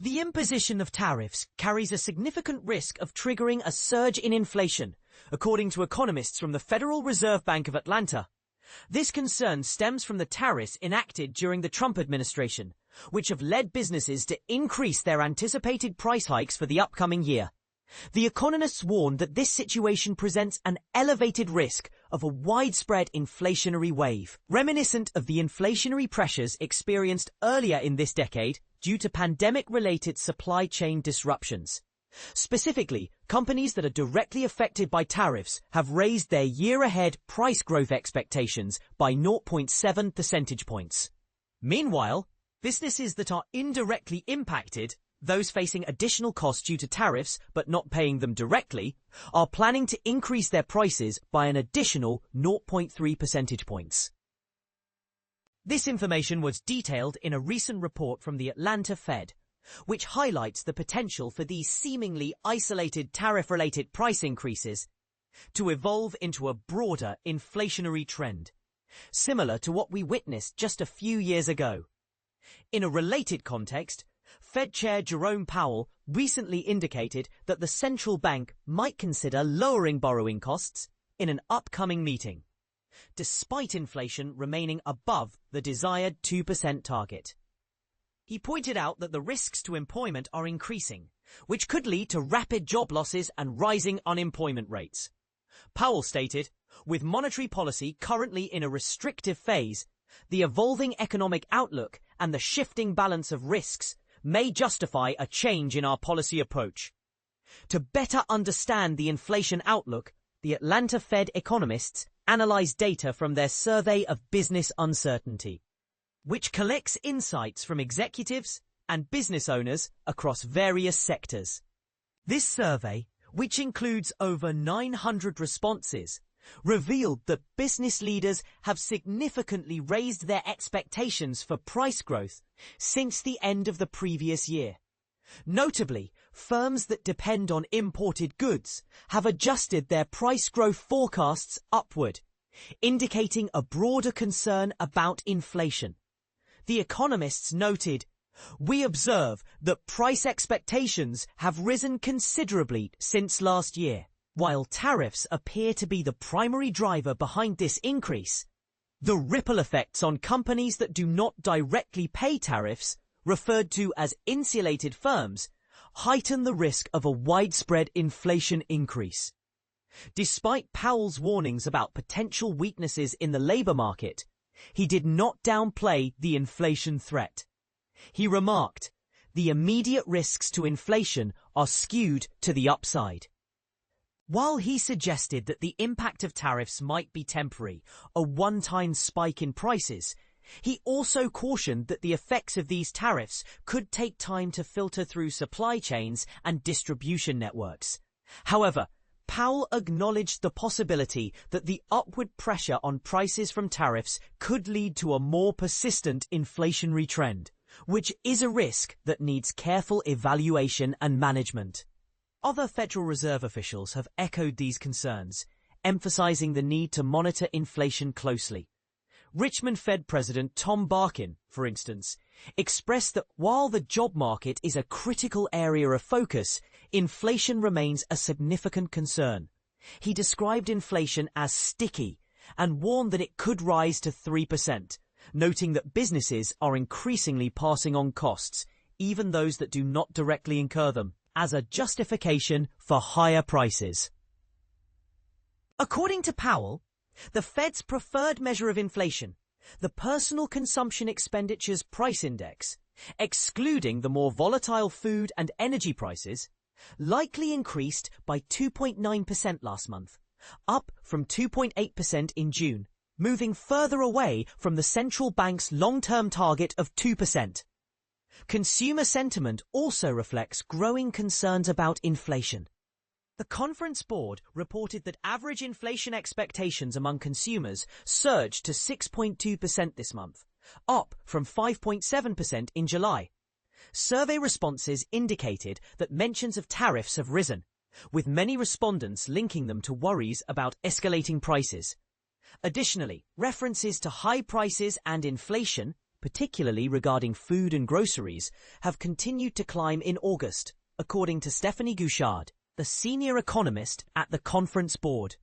The imposition of tariffs carries a significant risk of triggering a surge in inflation, according to economists from the Federal Reserve Bank of Atlanta. This concern stems from the tariffs enacted during the Trump administration, which have led businesses to increase their anticipated price hikes for the upcoming year. The economists warned that this situation presents an elevated risk of a widespread inflationary wave, reminiscent of the inflationary pressures experienced earlier in this decade due to pandemic-related supply chain disruptions. Specifically, companies that are directly affected by tariffs have raised their year-ahead price growth expectations by 0.7 percentage points. Meanwhile, businesses that are indirectly impacted, those facing additional costs due to tariffs but not paying them directly, are planning to increase their prices by an additional 0.3 percentage points. This information was detailed in a recent report from the Atlanta Fed, which highlights the potential for these seemingly isolated tariff-related price increases to evolve into a broader inflationary trend, similar to what we witnessed just a few years ago. In a related context, Fed Chair Jerome Powell recently indicated that the central bank might consider lowering borrowing costs in an upcoming meeting, despite inflation remaining above the desired 2% target. He pointed out that the risks to employment are increasing, which could lead to rapid job losses and rising unemployment rates. Powell stated, with monetary policy currently in a restrictive phase, the evolving economic outlook and the shifting balance of risks may justify a change in our policy approach. To better understand the inflation outlook, the Atlanta Fed economists analyzed data from their survey of business uncertainty, which collects insights from executives and business owners across various sectors. This survey, which includes over 900 responses, revealed that business leaders have significantly raised their expectations for price growth since the end of the previous year. Notably, firms that depend on imported goods have adjusted their price growth forecasts upward, indicating a broader concern about inflation. The economists noted, "We observe that price expectations have risen considerably since last year. While tariffs appear to be the primary driver behind this increase, the ripple effects on companies that do not directly pay tariffs, referred to as insulated firms, heighten the risk of a widespread inflation increase." Despite Powell's warnings about potential weaknesses in the labor market, he did not downplay the inflation threat. He remarked, "The immediate risks to inflation are skewed to the upside." While he suggested that the impact of tariffs might be temporary, a one-time spike in prices, he also cautioned that the effects of these tariffs could take time to filter through supply chains and distribution networks. However, Powell acknowledged the possibility that the upward pressure on prices from tariffs could lead to a more persistent inflationary trend, which is a risk that needs careful evaluation and management. Other Federal Reserve officials have echoed these concerns, emphasizing the need to monitor inflation closely. Richmond Fed President Tom Barkin, for instance, expressed that while the job market is a critical area of focus, inflation remains a significant concern. He described inflation as sticky and warned that it could rise to 3%, noting that businesses are increasingly passing on costs, even those that do not directly incur them, as a justification for higher prices. According to Powell, the Fed's preferred measure of inflation, the Personal Consumption Expenditures Price Index, excluding the more volatile food and energy prices, likely increased by 2.9% last month, up from 2.8% in June, moving further away from the central bank's long-term target of 2%. Consumer sentiment also reflects growing concerns about inflation. The Conference Board reported that average inflation expectations among consumers surged to 6.2% this month, up from 5.7% in July. Survey responses indicated that mentions of tariffs have risen, with many respondents linking them to worries about escalating prices. Additionally, references to high prices and inflation particularly regarding food and groceries, have continued to climb in August, according to Stephanie Gouchard, the senior economist at the conference board.